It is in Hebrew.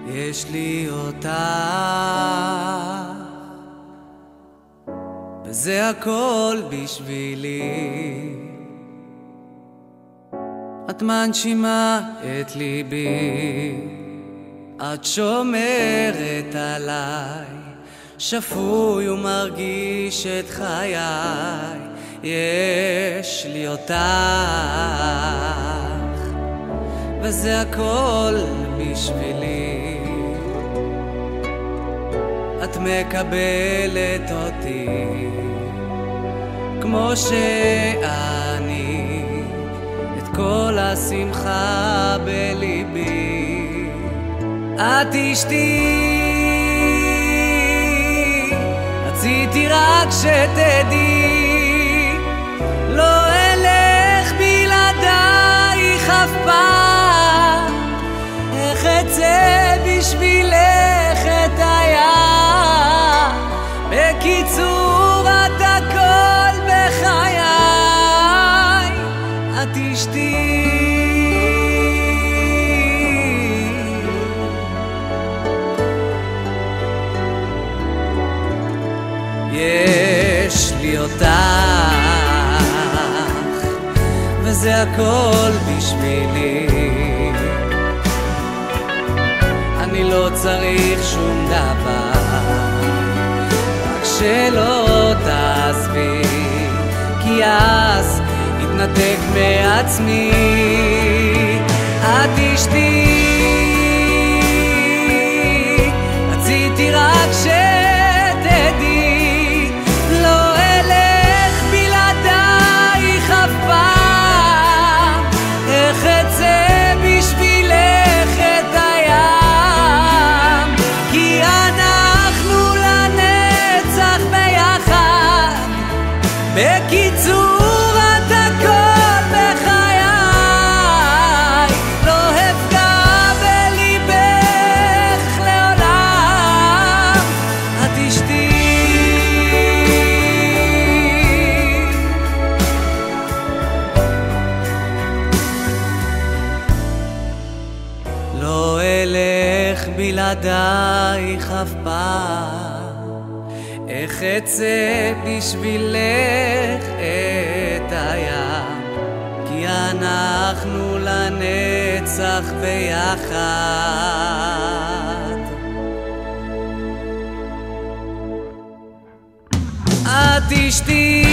יש לי אותך, וזה הכל בשבילי. את מנשימה את ליבי, את שומרת עליי, שפוי ומרגיש את חיי. יש לי אותך, וזה הכל בשבילי. את מקבלת אותי כמו שאני, את כל השמחה בליבי. את אשתי, רציתי רק שתדעי, לא אלך בלעדייך אף פעם. איך אצא בשבילך את הים? בקיצור, את הכל בחיי. את אשתי, יש לי אותך, וזה הכל בשבילי. אני לא צריך שום דבר, רק שלא תעזבי, כי אז התנתק מעצמי. את אשתי, רציתי רק שתדעי, לא אלך בלעדייך אף פעם. איך אצא בשבילך את הים? כי אנחנו לנצח ביחד. בקיצור, את הכל בחיי. לא אפגע בליבך לעולם. את אשתי, לא אלך בלעדייך אף פעם. איך אצא בשבילך את הים? כי אנחנו לנצח ביחד. את אשתי,